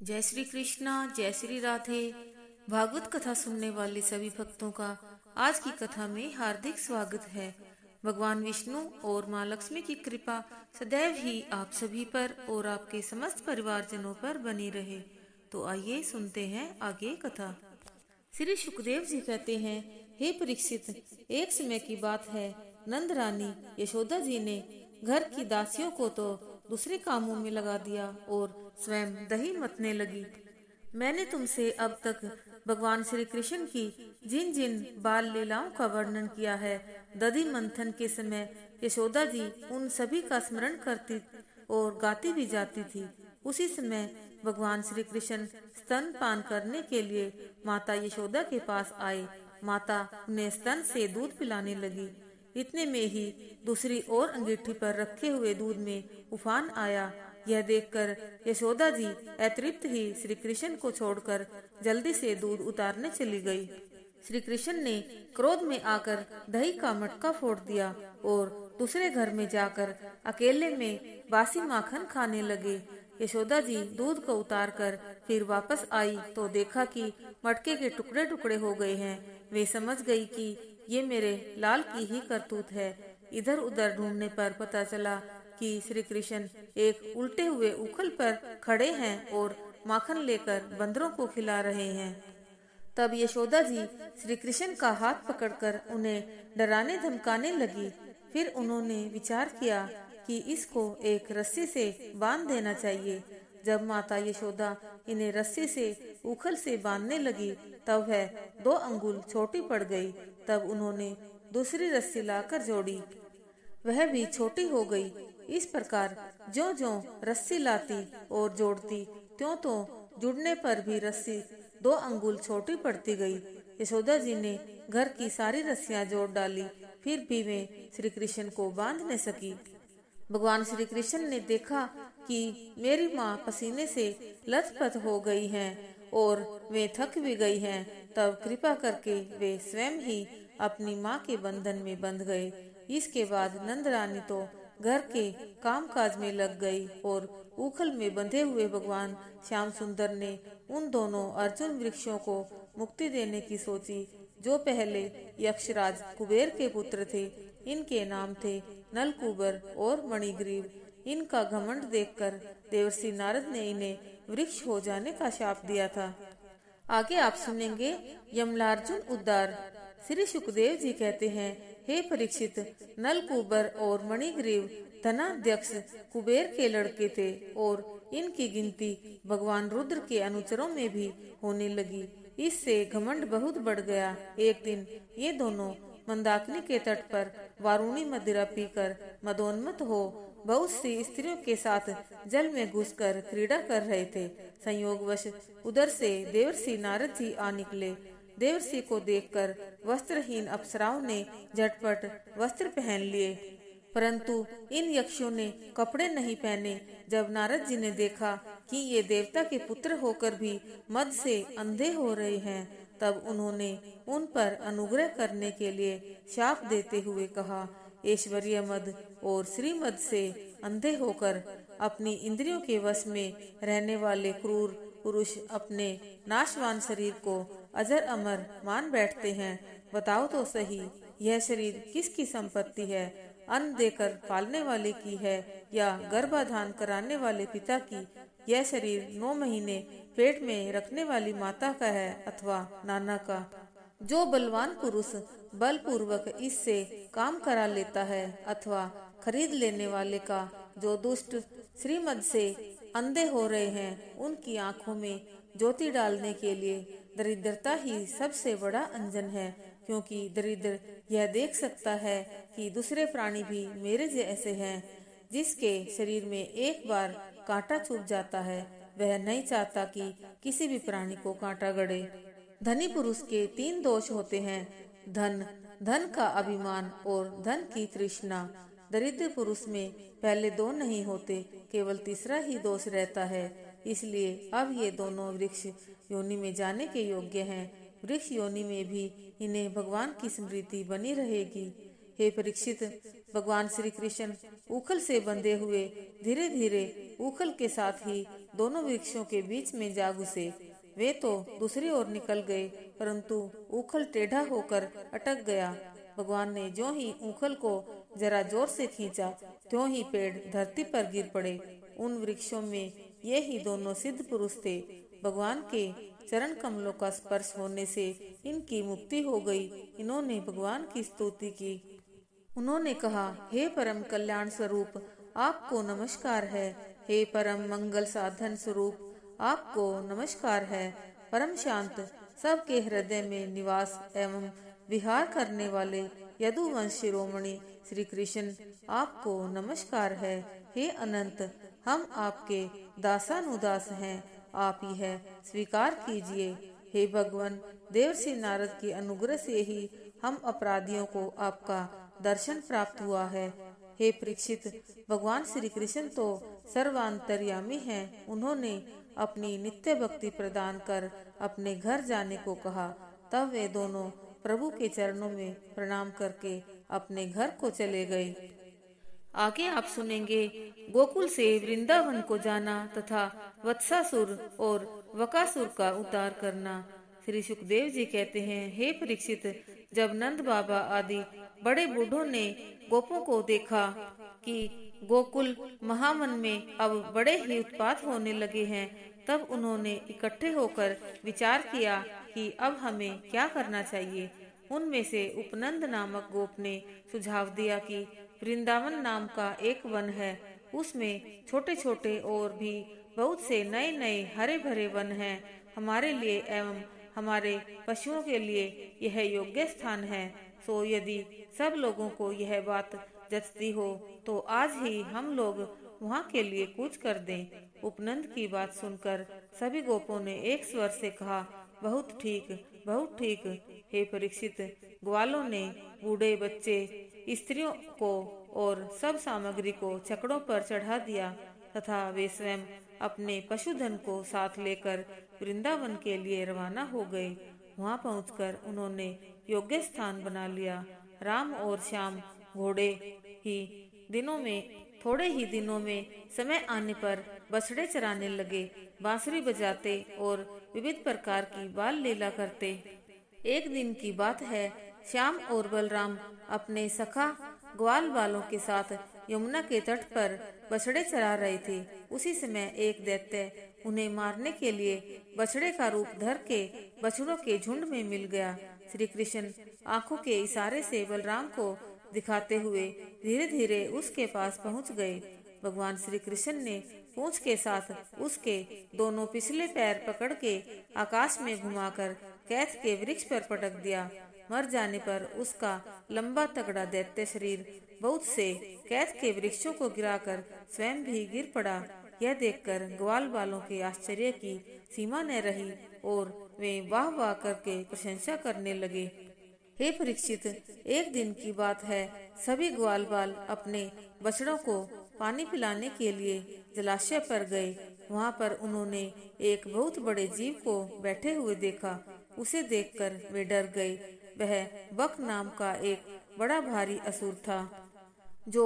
जय श्री कृष्णा, जय श्री राधे। भागवत कथा सुनने वाले सभी भक्तों का आज की कथा में हार्दिक स्वागत है। भगवान विष्णु और माँ लक्ष्मी की कृपा सदैव ही आप सभी पर और आपके समस्त परिवारजनों पर बनी रहे। तो आइए सुनते हैं आगे कथा। श्री सुखदेव जी कहते हैं, हे परीक्षित, एक समय की बात है, नंद रानी यशोदा जी ने घर की दासियों को तो दूसरे कामों में लगा दिया और स्वयं दही मतने लगी। मैंने तुमसे अब तक भगवान श्री कृष्ण की जिन जिन बाल लीलाओं का वर्णन किया है, दधि मंथन के समय यशोदा जी उन सभी का स्मरण करती और गाती भी जाती थी। उसी समय भगवान श्री कृष्ण स्तन पान करने के लिए माता यशोदा के पास आए। माता उन्हें स्तन से दूध पिलाने लगी। इतने में ही दूसरी ओर अंगीठी पर रखे हुए दूध में उफान आया। यह देखकर यशोदा जी अतृप्त ही श्री कृष्ण को छोड़कर जल्दी से दूध उतारने चली गई। श्री कृष्ण ने क्रोध में आकर दही का मटका फोड़ दिया और दूसरे घर में जाकर अकेले में बासी माखन खाने लगे। यशोदा जी दूध को उतारकर फिर वापस आई तो देखा कि मटके के टुकड़े टुकड़े हो गए हैं। वे समझ गई कि ये मेरे लाल की ही करतूत है। इधर उधर ढूंढने पर पता चला कि श्री कृष्ण एक उल्टे हुए उखल पर खड़े हैं और माखन लेकर बंदरों को खिला रहे हैं। तब यशोदा जी श्री कृष्ण का हाथ पकड़कर उन्हें डराने धमकाने लगी। फिर उन्होंने विचार किया कि इसको एक रस्सी से बांध देना चाहिए। जब माता यशोदा इन्हें रस्सी से उखल से बांधने लगी तब वह 2 अंगुल छोटी पड़ गई। तब उन्होंने दूसरी रस्सी लाकर जोड़ी, वह भी छोटी हो गई। इस प्रकार ज्यों ज्यों रस्सी लाती और जोड़ती त्यों तो जुड़ने पर भी रस्सी 2 अंगुल छोटी पड़ती गई। यशोदा जी ने घर की सारी रस्सियां जोड़ डाली, फिर भी वे श्री कृष्ण को बांध न सकी। भगवान श्री कृष्ण ने देखा कि मेरी माँ पसीने से लथपथ हो गई हैं और वे थक भी गई हैं। तब कृपा करके वे स्वयं ही अपनी माँ के बंधन में बंध गए। इसके बाद नंद रानी तो घर के कामकाज में लग गई और उखल में बंधे हुए भगवान श्याम सुंदर ने उन दोनों अर्जुन वृक्षों को मुक्ति देने की सोची, जो पहले यक्षराज कुबेर के पुत्र थे। इनके नाम थे नलकूबर और मणिग्रीव। इनका घमंड देखकर देवर्षि नारद ने इन्हें वृक्ष हो जाने का शाप दिया था। आगे आप सुनेंगे यमलार्जुन उद्धार। श्री सुखदेव जी कहते हैं, हे परीक्षित, नलकूबर और मणिग्रीव धनाध्यक्ष कुबेर के लड़के थे और इनकी गिनती भगवान रुद्र के अनुचरों में भी होने लगी। इससे घमंड बहुत बढ़ गया। एक दिन ये दोनों मंदाकिनी के तट पर वारुणी मदिरा पीकर मदोन्मत्त हो बहुत सी स्त्रियों के साथ जल में घुसकर क्रीड़ा कर रहे थे। संयोगवश उधर से देवर्षि नारद जी आ निकले। देवर्षि को देखकर वस्त्रहीन अप्सराओं ने झटपट वस्त्र पहन लिए, परंतु इन यक्षों ने कपड़े नहीं पहने। जब नारद जी ने देखा कि ये देवता के पुत्र होकर भी मद से अंधे हो रहे हैं, तब उन्होंने उन पर अनुग्रह करने के लिए शाप देते हुए कहा, ऐश्वर्य मद और श्रीमद से अंधे होकर अपनी इंद्रियों के वश में रहने वाले क्रूर पुरुष अपने नाशवान शरीर को अजर अमर मान बैठते हैं। बताओ तो सही, यह शरीर किसकी संपत्ति है? अन्न देकर पालने वाले की है या गर्भाधान कराने वाले पिता की? यह शरीर 9 महीने पेट में रखने वाली माता का है अथवा नाना का? जो बलवान पुरुष बलपूर्वक इससे काम करा लेता है अथवा खरीद लेने वाले का? जो दुष्ट श्रीमद से अंधे हो रहे हैं, उनकी आंखों में ज्योति डालने के लिए दरिद्रता ही सबसे बड़ा अंजन है, क्योंकि दरिद्र यह देख सकता है कि दूसरे प्राणी भी मेरे जैसे हैं। जिसके शरीर में एक बार कांटा चुभ जाता है, वह नहीं चाहता कि किसी भी प्राणी को कांटा गड़े। धनी पुरुष के 3 दोष होते हैं, धन, धन का अभिमान और धन की तृष्णा। दरिद्र पुरुष में पहले 2 नहीं होते, केवल तीसरा ही दोष रहता है। इसलिए अब ये दोनों वृक्ष योनि में जाने के योग्य हैं। वृक्ष योनि में भी इन्हें भगवान की स्मृति बनी रहेगी। हे परीक्षित, भगवान श्री कृष्ण उखल से बंधे हुए धीरे धीरे उखल के साथ ही दोनों वृक्षों के बीच में जा घुसे। वे तो दूसरी ओर निकल गए, परंतु उखल टेढ़ा होकर अटक गया। भगवान ने जो ही उखल को जरा जोर से खींचा, त्यों ही पेड़ धरती पर गिर पड़े। उन वृक्षों में ये ही दोनों सिद्ध पुरुष थे। भगवान के चरण कमलों का स्पर्श होने से इनकी मुक्ति हो गई। इन्होंने भगवान की स्तुति की। उन्होंने कहा, हे परम कल्याण स्वरूप, आपको नमस्कार है। हे परम मंगल साधन स्वरूप, आपको नमस्कार है। परम शांत, सबके हृदय में निवास एवं विहार करने वाले यदुवंश शिरोमणि श्री कृष्ण, आपको नमस्कार है। हे अनंत, हम आपके दासानुदास हैं, आप ही है, स्वीकार कीजिए। हे भगवान, देवर्षि नारद की अनुग्रह से ही हम अपराधियों को आपका दर्शन प्राप्त हुआ है। हे परीक्षित, भगवान श्री कृष्ण तो सर्वांतर्यामी हैं। उन्होंने अपनी नित्य भक्ति प्रदान कर अपने घर जाने को कहा। तब वे दोनों प्रभु के चरणों में प्रणाम करके अपने घर को चले गए। आगे आप सुनेंगे गोकुल से वृंदावन को जाना तथा वत्सासुर और वकासुर का उद्धार करना। श्री सुखदेव जी कहते हैं, हे परीक्षित, जब नंद बाबा आदि बड़े बूढ़ों ने गोपों को देखा कि गोकुल महावन में अब बड़े ही उत्पात होने लगे हैं, तब उन्होंने इकट्ठे होकर विचार किया कि अब हमें क्या करना चाहिए। उनमें से उपनंद नामक गोप ने सुझाव दिया कि वृंदावन नाम का एक वन है, उसमें छोटे छोटे और भी बहुत से नए नए हरे भरे वन हैं। हमारे लिए एवं हमारे पशुओं के लिए यह योग्य स्थान है। सो यदि सब लोगों को यह बात जचती हो तो आज ही हम लोग वहाँ के लिए कूच कर दें। उपनंद की बात सुनकर सभी गोपों ने एक स्वर से कहा, बहुत ठीक, बहुत ठीक। हे परीक्षित, ग्वालों ने बूढ़े, बच्चे, स्त्रियों को और सब सामग्री को छकड़ों पर चढ़ा दिया तथा वे स्वयं अपने पशुधन को साथ लेकर वृंदावन के लिए रवाना हो गए। वहां पहुंचकर उन्होंने योग्य स्थान बना लिया। राम और श्याम घोड़े ही थोड़े ही दिनों में समय आने पर बछड़े चराने लगे, बांसुरी बजाते और विविध प्रकार की बाल लीला करते। एक दिन की बात है, श्याम और बलराम अपने सखा ग्वाल बालों के साथ यमुना के तट पर बछड़े चरा रहे थे। उसी समय एक दैत्य उन्हें मारने के लिए बछड़े का रूप धर के बछड़ों के झुंड में मिल गया। श्री कृष्ण आंखों के इशारे से बलराम को दिखाते हुए धीरे धीरे उसके पास पहुंच गए। भगवान श्री कृष्ण ने पूंछ के साथ उसके दोनों पिछले पैर पकड़ के आकाश में घुमाकर कैथ के वृक्ष पर पटक दिया। मर जाने पर उसका लंबा तगड़ा दैत्य शरीर बहुत से कैथ के वृक्षों को गिराकर स्वयं भी गिर पड़ा। यह देखकर ग्वाल बालों के आश्चर्य की सीमा न रही और वे वाह वाह करके प्रशंसा करने लगे। हे परीक्षित, एक दिन की बात है, सभी ग्वाल बाल अपने बछड़ों को पानी पिलाने के लिए जलाशय पर गए। वहाँ पर उन्होंने एक बहुत बड़े जीव को बैठे हुए देखा। उसे देखकर वे डर गए। वह बक नाम का एक बड़ा भारी असुर था, जो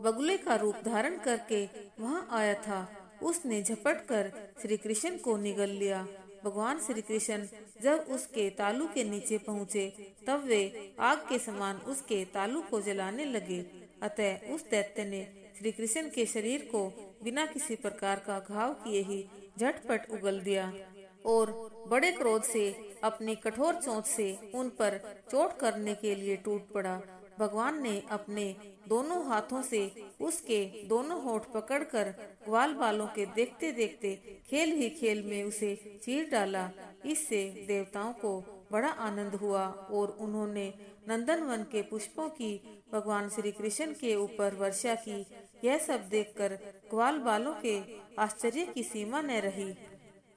बगुले का रूप धारण करके वहाँ आया था। उसने झपट कर श्री कृष्ण को निगल लिया। भगवान श्री कृष्ण जब उसके तालू के नीचे पहुँचे, तब वे आग के समान उसके तालू को जलाने लगे। अतः उस दैत्य ने श्री कृष्ण के शरीर को बिना किसी प्रकार का घाव किए ही झटपट उगल दिया और बड़े क्रोध से अपनी कठोर चोंच से उन पर चोट करने के लिए टूट पड़ा। भगवान ने अपने दोनों हाथों से उसके दोनों होंठ पकड़कर ग्वाल बालों के देखते देखते खेल ही खेल में उसे चीर डाला। इससे देवताओं को बड़ा आनंद हुआ और उन्होंने नंदनवन के पुष्पों की भगवान श्री कृष्ण के ऊपर वर्षा की। यह सब देखकर ग्वाल बालों के आश्चर्य की सीमा न रही।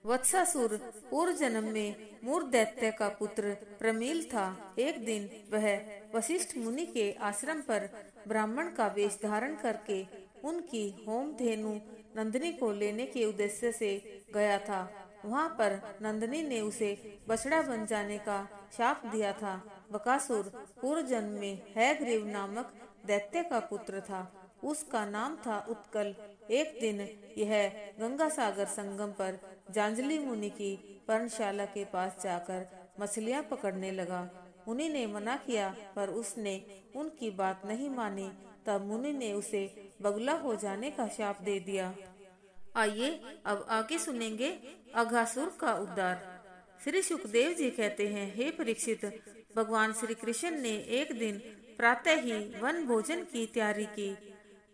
वत्सासुर पूर्व जन्म में मूर दैत्य का पुत्र प्रमील था। एक दिन वह वशिष्ठ मुनि के आश्रम पर ब्राह्मण का वेश धारण करके उनकी होम धेनु नंदिनी को लेने के उद्देश्य से गया था। वहाँ पर नंदिनी ने उसे बछड़ा बन जाने का शाप दिया था। बकासुर पूर्व जन्म में हैग्रीव नामक दैत्य का पुत्र था। उसका नाम था उत्कल। एक दिन यह गंगा सागर संगम पर जांजलि मुनि की पर्णशाला के पास जाकर मछलियां पकड़ने लगा। मुनि ने मना किया पर उसने उनकी बात नहीं मानी। तब मुनि ने उसे बगुला हो जाने का शाप दे दिया। आइए अब आगे सुनेंगे अघासुर का उद्धार। श्री सुखदेव जी कहते हैं, हे परीक्षित, भगवान श्री कृष्ण ने एक दिन प्रातः ही वन भोजन की तैयारी की।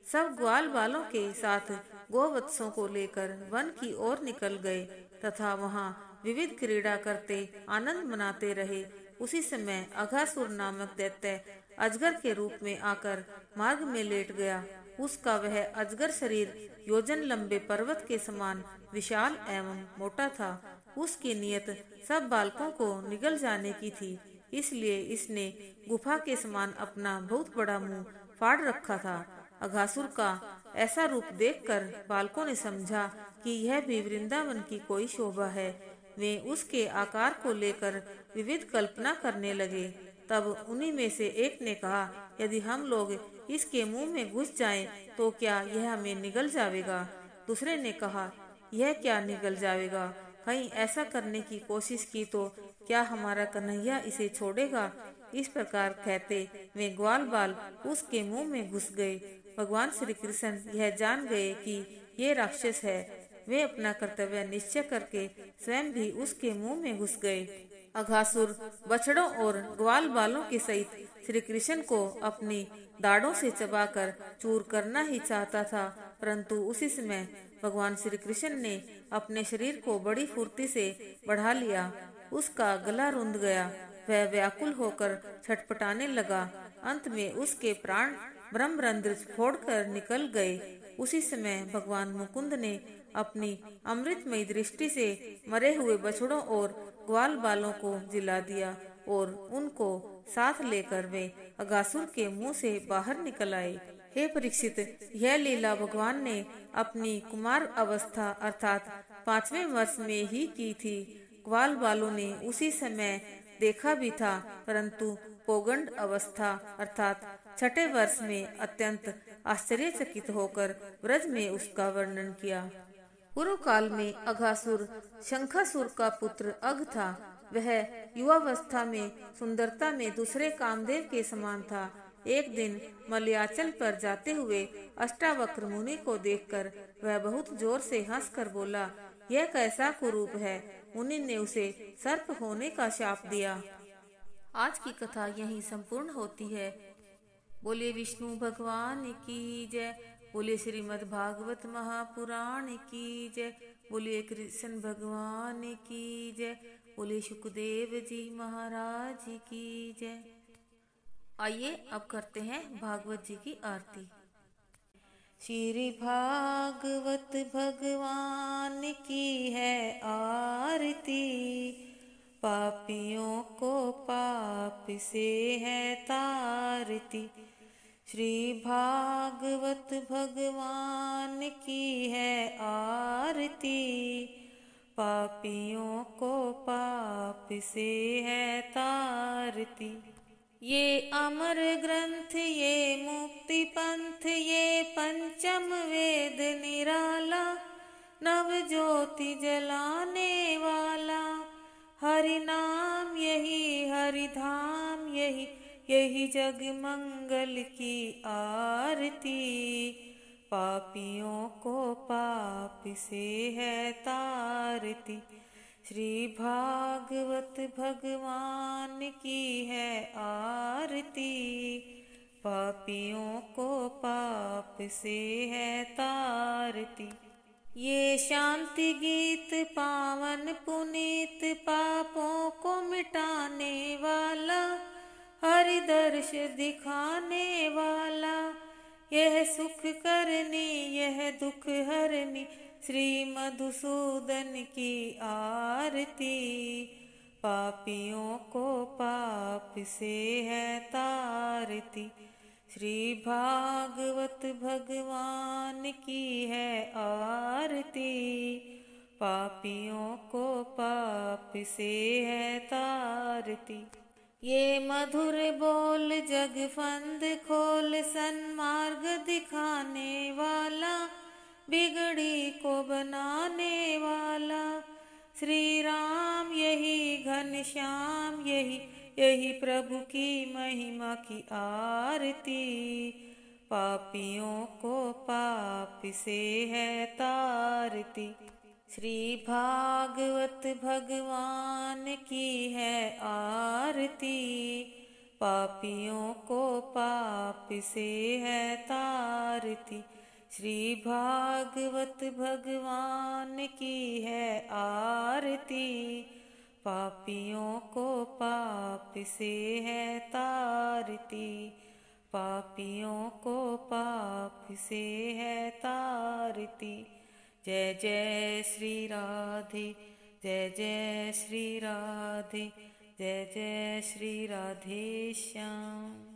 सब ग्वाल बालों के साथ गोवत्सों को लेकर वन की ओर निकल गए तथा वहां विविध क्रीड़ा करते आनंद मनाते रहे। उसी समय अघासुर नामक दैत्य अजगर के रूप में आकर मार्ग में लेट गया। उसका वह अजगर शरीर योजन लंबे पर्वत के समान विशाल एवं मोटा था। उसकी नियत सब बालकों को निगल जाने की थी, इसलिए इसने गुफा के समान अपना बहुत बड़ा मुंह फाड़ रखा था। अघासुर का ऐसा रूप देखकर बालकों ने समझा कि यह भी वृंदावन की कोई शोभा है। वे उसके आकार को लेकर विविध कल्पना करने लगे। तब उन्हीं में से एक ने कहा, यदि हम लोग इसके मुंह में घुस जाएं, तो क्या यह हमें निगल जाएगा? दूसरे ने कहा, यह क्या निगल जाएगा? कहीं ऐसा करने की कोशिश की तो क्या हमारा कन्हैया इसे छोड़ेगा? इस प्रकार कहते वे ग्वाल बाल उसके मुंह में घुस गए। भगवान श्री कृष्ण यह जान गए कि ये राक्षस है। वे अपना कर्तव्य निश्चय करके स्वयं भी उसके मुंह में घुस गए। अघासुर बछड़ों और ग्वाल बालों के सहित श्री कृष्ण को अपनी दाढ़ों से चबाकर चूर करना ही चाहता था, परंतु उसी समय भगवान श्री कृष्ण ने अपने शरीर को बड़ी फुर्ती से बढ़ा लिया। उसका गला रुंध गया। वह व्याकुल होकर छटपटाने लगा। अंत में उसके प्राण ब्रह्मरंध्र फोड़कर निकल गए। उसी समय भगवान मुकुंद ने अपनी अमृतमयी दृष्टि से मरे हुए बछड़ों और ग्वाल बालों को जिला दिया और उनको साथ लेकर वे अघासुर के मुंह से बाहर निकल आए। हे परीक्षित, यह लीला भगवान ने अपनी कुमार अवस्था अर्थात 5वें वर्ष में ही की थी। ग्वाल बालों ने उसी समय देखा भी था, परंतु पौगंड अवस्था अर्थात 6ठे वर्ष में अत्यंत आश्चर्यचकित होकर ब्रज में उसका वर्णन किया। पूर्व काल में अघासुर शंखासुर का पुत्र अघ था। वह युवावस्था में सुंदरता में दूसरे कामदेव के समान था। एक दिन मलयाचल पर जाते हुए अष्टावक्र मुनि को देखकर वह बहुत जोर से हंसकर बोला, यह कैसा कुरूप है? मुनि ने उसे सर्प होने का शाप दिया। आज की कथा यहीं संपूर्ण होती है। बोले विष्णु भगवान की जय। बोले श्रीमद् भागवत महापुराण की जय। बोले कृष्ण भगवान की जय। बोले सुखदेव जी महाराज की जय। आइए अब करते हैं भागवत जी की आरती। श्री भागवत भगवान की है आरती, पापियों को पाप से है तारती। श्री भागवत भगवान की है आरती, पापियों को पाप से है तारती। ये अमर ग्रंथ, ये मुक्ति पंथ, ये पंचम वेद निराला, नव ज्योति जलाने वाला। हरि नाम यही हरि धाम यही, यही जग मंगल की आरती। पापियों को पाप से है तारती। श्री भागवत भगवान की है आरती, पापियों को पाप से है तारती। ये शांति गीत पावन पुनीत, पापों को मिटाने वाला, हरि दर्श दिखाने वाला। यह सुख करनी यह दुख हरनी, श्री मधुसूदन की आरती। पापियों को पाप से है तारती। श्री भागवत भगवान की है आरती, पापियों को पाप से है तारती। ये मधुर बोल जग फंद खोल, सन्मार्ग दिखाने वाला, बिगड़ी को बनाने वाला। श्री राम यही घनश्याम, यही यही प्रभु की महिमा की आरती। पापियों को पाप से है तारती। श्री भागवत भगवान की है आरती। पापियों को पाप से है तारती। श्री भागवत भगवान की है आरती। पापियों को पाप से है तारती। पापियों को पाप से है तारती। जय जय श्री राधे, जय जय श्री राधे, जय जय श्री राधे श्याम।